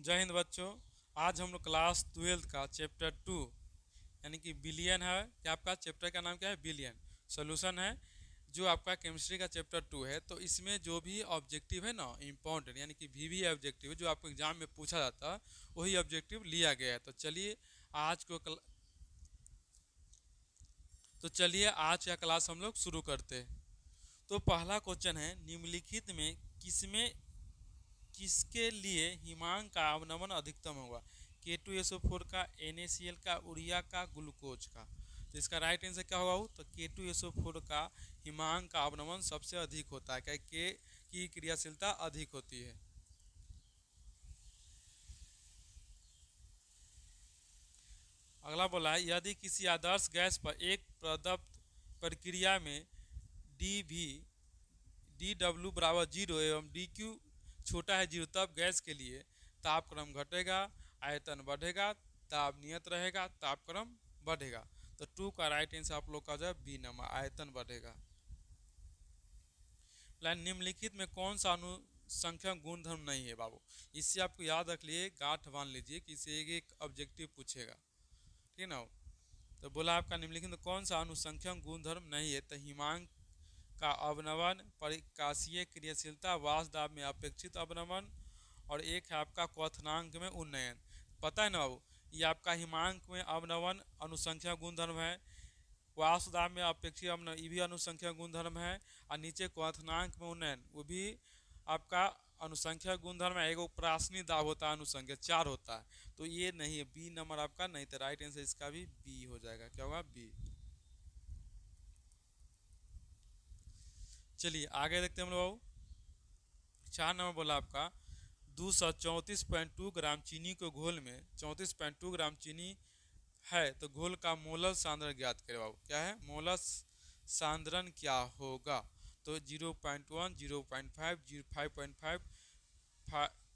जय हिंद बच्चों। आज हम लोग क्लास 12 का चैप्टर 2 यानी कि बिलियन है कि आपका चैप्टर का नाम क्या है, बिलियन सॉल्यूशन है, जो आपका केमिस्ट्री का चैप्टर 2 है। तो इसमें जो भी ऑब्जेक्टिव है ना इम्पोर्टेंट यानी कि वीवी ऑब्जेक्टिव जो आपको एग्जाम में पूछा जाता है वही ऑब्जेक्टिव लिया गया है। आज को आज का क्लास हम लोग शुरू करते हैं। तो पहला क्वेश्चन है, निम्नलिखित में किसमें किसके लिए हिमांक का अवनमन अधिकतम होगा? K2SO4 का, NaCl का, उरिया का, ग्लूकोज का। तो इसका राइट आंसर क्या होगा? तो K2SO4 का हिमांक का अवनमन सबसे अधिक होता है, क्या के की क्रियाशीलता अधिक होती है। अगला बोला है, यदि किसी आदर्श गैस पर एक प्रदत्त प्रक्रिया में डी डब्ल्यू बराबर 0 एवं डी क्यू छोटा है 0, तब गैस के लिए तापक्रम घटेगा, आयतन बढ़ेगा, ताप नियत रहेगा, तापक्रम बढ़ेगा। तो 2 का राइट आंसर आप लोग का जो है बी नंबर, आयतन बढ़ेगा। निम्नलिखित में कौन सा अनुसंख्यक गुणधर्म नहीं है बाबू? इससे आपको याद रख लिए, गांठ बांध लीजिए कि इसे एक ऑब्जेक्टिव पूछेगा, ठीक है ना। तो बोला आपका निम्नलिखित में कौन सा अनुसंख्यक गुणधर्म नहीं है? तो हिमांक का अवनमन, परिकाशीय क्रियाशीलता, वाष्प दाब में अपेक्षित अवनमन, और एक है आपका क्वथनांक में उन्नयन। पता है ना बाबू, ये आपका हिमांक में अवनमन अनुसंख्या गुणधर्म है, वाष्प दाब में अपेक्षित अवनमन ये भी अनुसंख्या गुणधर्म है, और नीचे क्वथनांक में उन्नयन वो भी आपका अनुसंख्या गुणधर्म है। एक प्रासनी दाब होता है, अनुसंख्या 4 होता है। तो ये नहीं है, बी नंबर आपका नहीं। तो राइट आंसर इसका भी बी हो जाएगा। क्या होगा? बी। चलिए आगे देखते हैं हम लोग। 4 नंबर बोला आपका, 234.2 ग्राम चीनी को घोल में 34.2 ग्राम चीनी है, तो घोल का मोलर सांद्रण ज्ञात करें बाबू। क्या है? मोलर सांद्रण क्या होगा? तो 0.1, 0.5, 5.5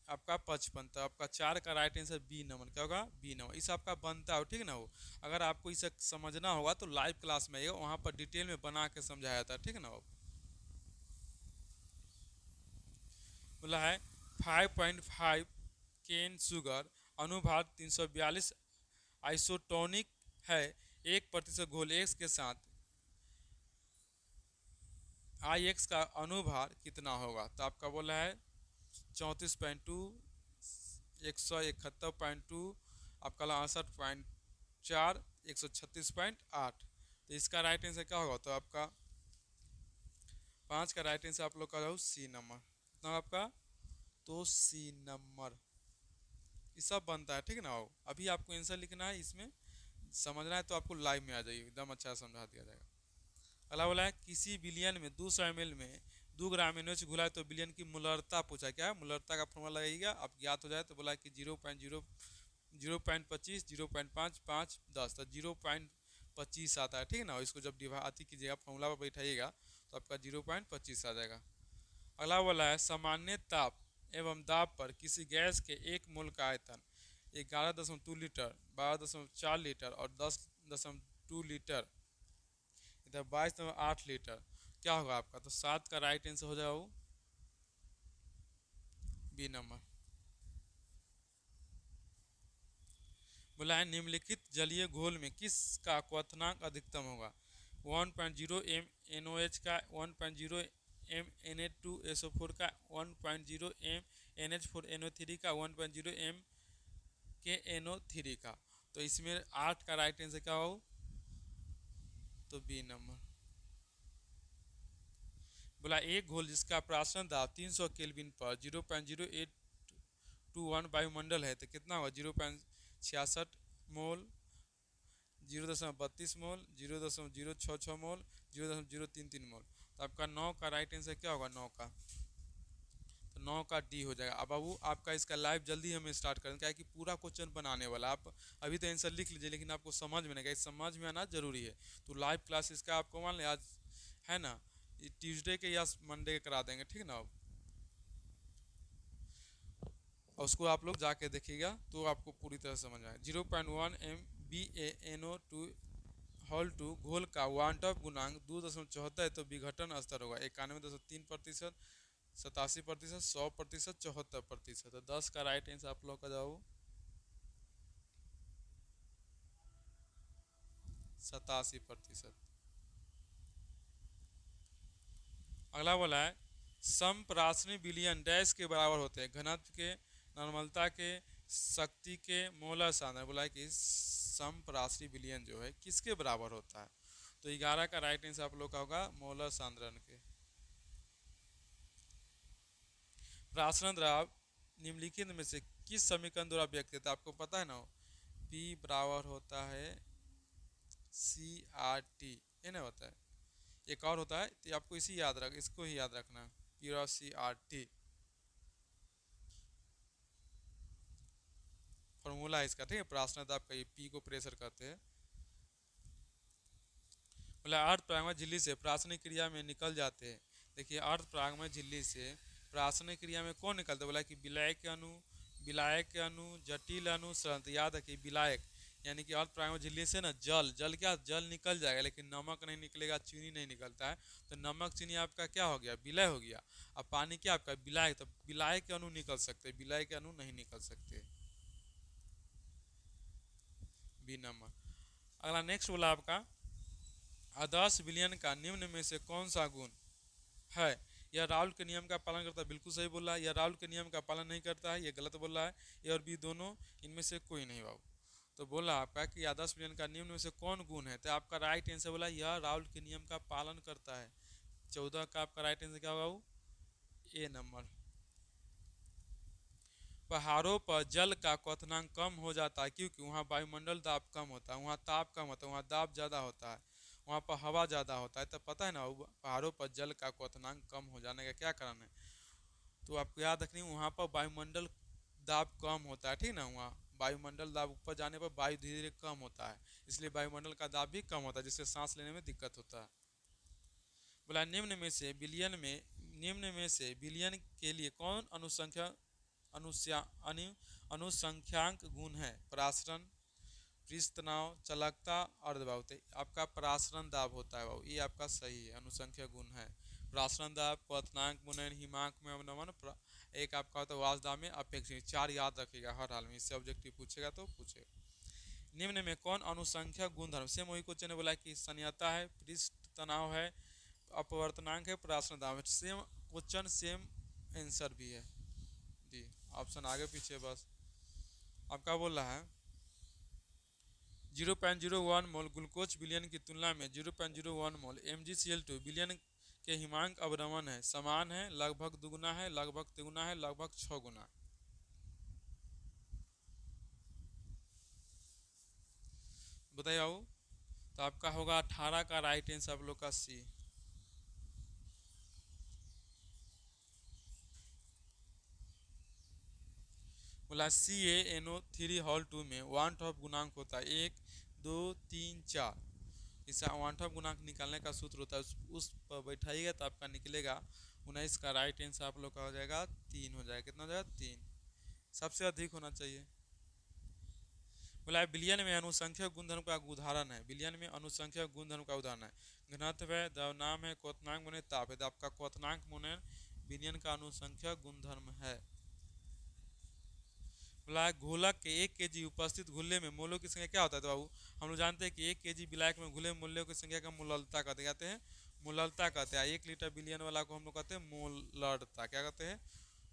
आपका 55। तो आपका 4 का राइट आंसर बी नंबर। क्या होगा? B number. इस आपका बनता हो, ठीक है ना। हो अगर आपको इसे समझना होगा तो लाइव क्लास में आइएगा, वहाँ पर डिटेल में बना के समझाया जाता है, ठीक है ना। बोला है 5.5 केन शुगर अनुभाग 342 आइसोटोनिक है, 1% घोल एक्स के साथ आई एक्स का अनुभार कितना होगा? तो आपका बोला है 34.2, 171.2, आपका 68.4, 136.8। तो इसका राइट आंसर क्या होगा? तो आपका 5 का राइट आंसर आप लोग का सी नंबर। कितना आपका? तो सी नंबर। ये सब बनता है, ठीक है ना। अभी आपको आंसर लिखना है, इसमें समझना है तो आपको लाइव में आ जाइए, एकदम अच्छा समझा दिया जाएगा। अगला बोला है, किसी बिलियन में 200 ml में 2 ग्राम NaOH घुला है तो बिलियन की मोलरता पूछा। क्या है मोलरता का फॉर्मूला? लगाइएगा, आप ज्ञात हो जाए तो बोला कि 0.25, 0.5, 5, 10। तो 0.25 आता है, ठीक है ना। इसको जब डिवाइड कीजिएगा, फॉर्मूला पर बैठाइएगा तो आपका 0.25 आ जाएगा। अगला वाला है, सामान्य ताप एवं दाब पर किसी गैस के 1 मोल का आयतन 11.2 लीटर, 12.4 लीटर और 10.2 लीटर, इधर 22.8 लीटर। क्या होगा आपका? तो 7 का राइट आंसर हो जाएगा बी नंबर। बोला है, निम्नलिखित जलीय घोल में किसका क्वथनांक अधिकतम होगा? 1.0 एम NOH का, 1.0 एम Na2SO4 का, 1.0 एम NH4NO3 का, 1.0 एम KNO3 का। तो इसमें 8 का राइट आंसर क्या हो? तो बी नंबर। बोला, एक घोल जिसका प्राशन दाब 300 केल्विन पर 0.0821 वायुमंडल है, तो कितना होगा? 0.66 मोल, 0.32 मोल, 0.066 मोल, 0.033 मोल। तो आपका 9 का राइट आंसर क्या होगा? 9 का, तो 9 का डी हो जाएगा। अब बाबू आपका इसका लाइव जल्दी हमें स्टार्ट करें, क्या है कि पूरा क्वेश्चन बनाने वाला। आप अभी तो आंसर लिख लीजिए, लेकिन आपको समझ में नहीं, समझ में आना जरूरी है। तो लाइव क्लास इसका आपको मान लें आज है ना, ट्यूसडे के या मंडे के करा देंगे, ठीक है ना। और उसको आप लोग जाके देखिएगा तो आपको पूरी तरह समझ आए। 0.1 MbA NO2 घोल का वांटअप गुणांक 2.74 है, तो विघटन स्तर होगा 91.3%। 87%, 100%, 74%। तो 10 का राइट आंसर आप लोग का जवाब 87%। अगला बोला है समप्राशनी विलयन डैश के बराबर होते हैं, घनत्व के, नॉर्मलता के, शक्ति के, मोलर सांद्रण। बोला है कि समप्राशनी विलयन जो है किसके बराबर होता है, तो 11 का राइट आंसर आप लोग का होगा मोलर सांद्रण के। प्राशरण द्रव निम्नलिखित में से किस समीकरण द्वारा व्यक्त होता है, आपको पता है ना, P बराबर होता है CRT, ये ना होता है, एक और होता है, तो आपको इसको ही याद रखना, P और CRT फॉर्मूला है इसका, ठीक है। प्राशरण दाब का ये P को प्रेशर कहते हैं। बोला अर्ध प्रागमय झिल्ली से प्राशनिक क्रिया में निकल जाते हैं। देखिए अर्ध प्रागमय झिल्ली से प्राशनिक क्रिया में कौन निकलते, बोला कि विलायक के अणु, जटिल अणु, सरल। याद रखिए विलायक यानी कि अर्ध प्रागमय झिल्ली से ना जल निकल जाएगा, लेकिन नमक नहीं निकलेगा, चीनी नहीं निकलता है। तो नमक चीनी आपका क्या हो गया, विलय हो गया। अब पानी क्या आपका विलायक, तो विलायक के अणु निकल सकते, विलायक के अणु नहीं निकल सकते। B number. अगला नेक्स्ट बोला आपका आदर्श विलयन का निम्न में से कौन सा गुण है, यह राउल के नियम का पालन करता है। बिल्कुल सही बोल रहा है, यह राउल के नियम का पालन नहीं करता है, यह गलत बोल रहा है। ए और बी दोनों, इनमें से कोई नहीं बाबू। तो बोला आपका कि आदर्श विलयन का निम्न में से कौन गुण है, तो आपका राइट आंसर बोला यह राउल के नियम का पालन करता है। 14 का आपका राइट आंसर क्या होगा बाबू, ए नंबर। पहाड़ों पर जल का क्वथनांक कम हो जाता है क्योंकि वहाँ वायुमंडल दाब कम होता है, वहाँ ताप कम होता है, वहाँ दाब ज़्यादा होता है, वहाँ पर हवा ज़्यादा होता है। तो पता है ना पहाड़ों पर जल का क्वथनांक कम हो जाने का क्या कारण है, तो आपको याद रखनी वहाँ पर वायुमंडल दाब कम होता है, ठीक ना। वहाँ वायुमंडल दाब ऊपर जाने पर वायु धीरे धीरे कम होता है, इसलिए वायुमंडल का दाब भी कम होता है, जिससे सांस लेने में दिक्कत होता है। बोला निम्न में से विलयन के लिए कौन अनुसंख्यांक गुण है, प्रासरण, पृष्ठ तनाव, चलकता, अर्धवायु। आपका प्रासरण दाब होता है बाबू, ये आपका सही है, अनुसंख्या गुण है। प्रासरण दाब, क्वथनांक, मुनयन, हिमांक में अवनमन, एक आपका होता है वासदाब में अपेक्षित। 4 याद रखिएगा हर हाल में, इससे ऑब्जेक्टिव पूछेगा तो पूछेगा। निम्न में कौन अनुसंख्या गुणधर्म, सेम वही क्वेश्चन ने बोला कि संयता है, पृष्ठ तनाव है, अपवर्तनांक है, प्रासरण दाब है। सेम क्वेश्चन सेम आंसर भी है दी, ऑप्शन आगे पीछे बस। आपका बोल रहा है 0.01 मोल ग्लूकोज विलयन की तुलना में 0.01 मोल MgCl2 विलयन के हिमांक अवनमन है, समान है, लगभग दुगुना है, लगभग तिगुना है, लगभग 6 गुना। बताइए आओ, तो आपका होगा 18 का राइट आंसर आप लोग का सी। बोला CaNO3 में वान टॉप गुणांक होता है 1 2 3 4। इससे वान टॉप गुणांक निकालने का सूत्र होता है, उस पर बैठाइएगा तो आपका निकलेगा 19 का राइट आंसर आप लोग का हो जाएगा 3 हो जाएगा। कितना हो जाएगा 3, सबसे अधिक होना चाहिए। बोला विलयन में अनुसंख्यक गुणधर्म का उदाहरण है, विलयन में अनुसंख्यक गुणधर्म का उदाहरण है घनत्व है, द्रव्यनाम है, क्वथनांक मुनयन, ताप है। तो आपका क्वथनांक मुनयन विलयन का अनुसंख्यक गुणधर्म है। बोला घोलक के 1 kg उपस्थित घुल्ले में मोलों की संख्या क्या होता है, तो बाबू हम लोग जानते हैं कि 1 kg विलायक में घुले मोलों की संख्या का मोललता कहते हैं, मोललता कहते हैं। 1 लीटर विलयन वाला को हम लोग कहते हैं मोलरता, क्या कहते हैं,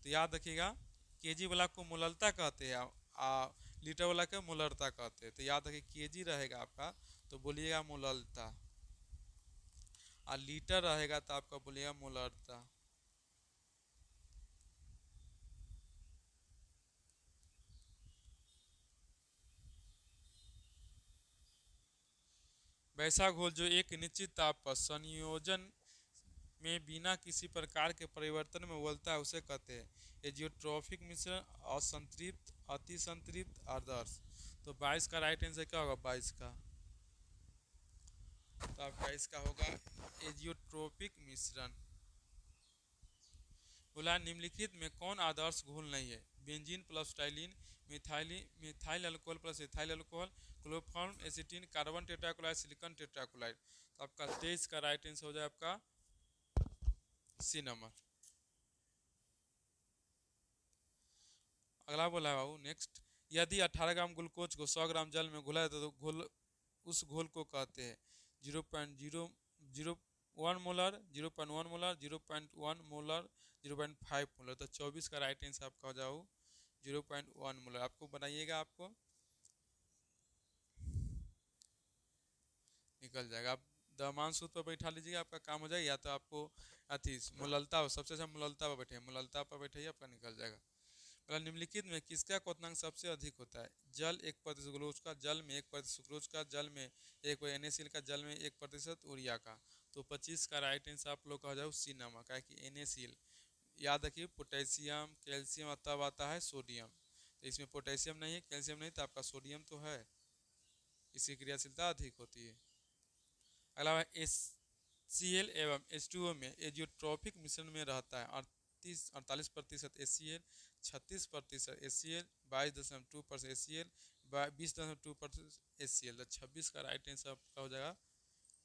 तो याद रखिएगा केजी वाला को मोललता कहते हैं, लीटर वाला को मोलरता कहते हैं। तो याद रखिए केजी रहेगा आपका तो बोलिएगा मोललता, और लीटर रहेगा तो आपका बोलिएगा मोलरता। वैसा घोल जो एक निश्चित ताप पर संयोजन में बिना किसी प्रकार के परिवर्तन में उबलता है उसे कहते हैं एजियोट्रॉफिक मिश्रण, असंतृप्त, अति संतृप्त, आदर्श। तो 22 का राइट आंसर क्या होगा, 22 का, तो आपका इसका होगा एजियोट्रोपिक मिश्रण। बोला निम्नलिखित में कौन आदर्श घोल नहीं है, benzene plus toluene, methyl alcohol plus ethyl alcohol, chloroform acetone, carbon tetrachloride, silicon tetrachloride. तो आपका 23 का राइट आंसर हो जाए आपका सी नंबर। अगला बोला है बाबू नेक्स्ट, यदि 18 ग्राम ग्लूकोज को 100 ग्राम जल में घुलाया तो घोल उस घोल को कहते हैं 0.001 मोलर, 0.1 मोलर, 0.1 मोलर, 0.5 मोलर। तो 24 का राइट आंसर आपका हो जाओ 0.1 मोलर। आपको बनाइएगा, आपको निकल जाएगा। आप द्रव्यमान सूत्र पर बैठा लीजिएगा, आपका काम हो जाएगा। या तो आपको अति मोललता, सबसे अच्छा मोललता पर बैठे, मोललता पर बैठे आपका निकल जाएगा। मतलब निम्नलिखित में किसका क्वथनांक सबसे अधिक होता है? जल 1% ग्लूकोज का, जल में 1% सुक्रोज का, जल में 1% NaCl का, जल में 1% यूरिया का। तो 25 का राइट आंसर आप लोग का हो जाओ सी नमक है कि NaCl। याद रखिए पोटेशियम कैल्शियम तब आता है सोडियम, तो इसमें पोटेशियम नहीं है, कैल्शियम नहीं, तो आपका सोडियम तो है, इसकी क्रियाशीलता अधिक होती है। अगला HCl एवं H2O में एजियोट्रॉपिक मिश्रण में रहता है 48% HCl, 36% HCl, 22.2% HCl, 20.2% HCl। 26 का राइट आंसर आपका हो जाएगा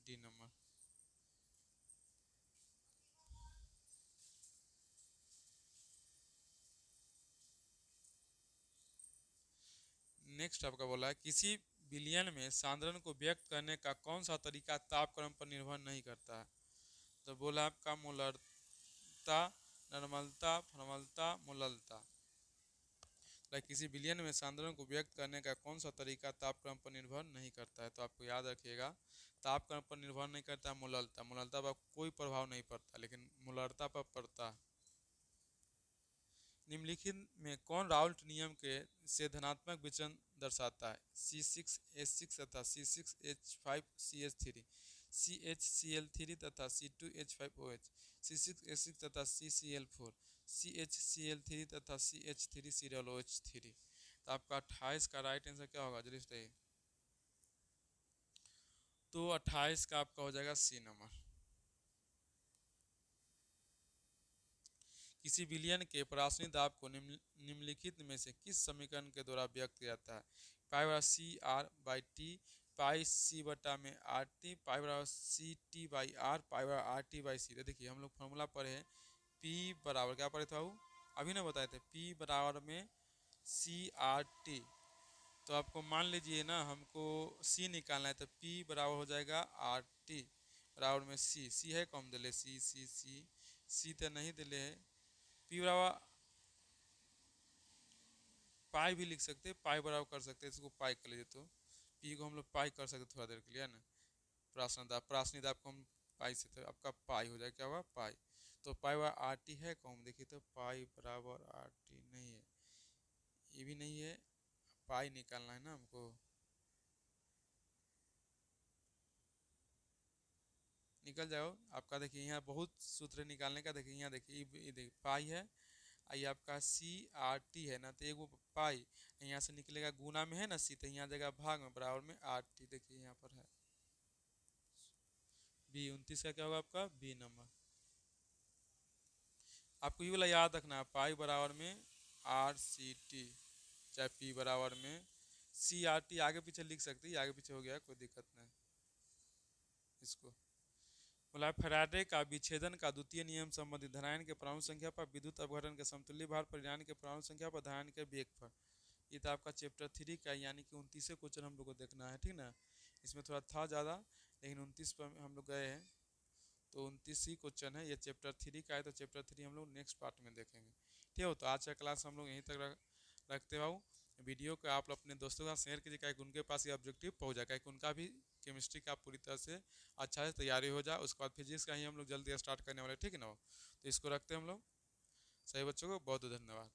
डी नंबर। नेक्स्ट आपका बोला है किसी विलयन में सांद्रण को व्यक्त करने का कौन सा तरीका तापक्रम पर निर्भर नहीं करता है? तो बोला आपका मोलरता, नॉर्मलता, फॉर्मलता, मोललता। किसी विलयन में सांद्रण को व्यक्त करने का कौन सा तरीका तापक्रम पर निर्भर नहीं करता है? तो आपको याद रखिएगा, तापक्रम पर निर्भर नहीं करता है मोललता, मोललता पर कोई प्रभाव नहीं पड़ता, लेकिन मोलरता पर पड़ता है। निम्नलिखित में कौन राउल्ट नियम के से धनात्मक विचलन दर्शाता है? C6H6 तथा C6H5CH3, CHCl3 तथा C2H5OH, C6H6 तथा CCl4, CHCl3 तथा CH3ClOH3। तो आपका 28 का राइट आंसर क्या होगा? जल्दी बताइए। तो 28 का आपका हो जाएगा सी नंबर। किसी विलयन के परासनी दाब को निम्नलिखित में से किस समीकरण के द्वारा व्यक्त किया जाता है? पाई बराबर CR/T, पाई C बटा में RT, पाई बराबर CT/R, पाई बराबर RT/C। देखिए हम लोग फॉर्मूला पढ़े हैं, P बराबर क्या पढ़े थे बाबू? अभी ना बताए थे, P बराबर में CRT। तो आपको मान लीजिए ना, हमको C निकालना है, तो P बराबर हो जाएगा RT बराबर में C है कम दिले, C तो नहीं दिले है। P बराबर पाई भी लिख सकते हैं, पाई बराबर कर सकते हैं, इसको पाई कर लीजिए, तो P को हम लोग पाई कर सकते थोड़ा देर के लिए ना। प्रासनी दाब को हम पाई से, तो आपका पाई हो जाए, क्या होगा पाई। तो पाई बराबर RT है कम, देखिए तो पाई बराबर RT नहीं है, ये भी नहीं है, पाई निकालना है ना हमको। निकल जाओ आपका। देखिए यहाँ बहुत सूत्र निकालने का, देखिए यहाँ देखिए देखिए पाई है, ये आपका CRT है ना, तो एक वो पाई यहाँ से निकलेगा, गुना में है ना C, तो यहाँ जगह भाग में बराबर में RT। देखिए यहाँ पर है B। 29 का क्या होगा आपका बी नंबर। आपको ये वाला याद रखना है, पाई बराबर में RCT, चाहे P बराबर में CRT। आगे पीछे लिख सकते हैं, आगे पीछे हो गया कोई दिक्कत नहीं। इसको बोला फैराडे का विच्छेदन का द्वितीय नियम संबंधित धनायन के परमाणु संख्या पर, विद्युत अपघटन के समतुल्य भार पर, ऋणायन के परमाणु संख्या पर, धनायन के वेग पर। ये तो आपका चैप्टर 3 का, यानी कि 29 क्वेश्चन हम लोग को देखना है, ठीक ना। इसमें थोड़ा था ज़्यादा, लेकिन 29 पर हम लोग गए हैं, तो 29 ही क्वेश्चन है। ये चैप्टर 3 का है, तो चैप्टर 3 हम लोग नेक्स्ट पार्ट में देखेंगे, ठीक है। तो आज का क्लास हम लोग यहीं तक रखते भाऊ। वीडियो को आप अपने दोस्तों के साथ शेयर कीजिए, कि उनके पास ये ऑब्जेक्टिव पहुँच जाए, कि उनका भी केमिस्ट्री का पूरी तरह से अच्छा से तैयारी हो जाए। उसके बाद फिजिक्स का ही हम लोग जल्दी स्टार्ट करने वाले, ठीक है ना। तो इसको रखते हैं हम लोग। सही बच्चों को बहुत बहुत धन्यवाद।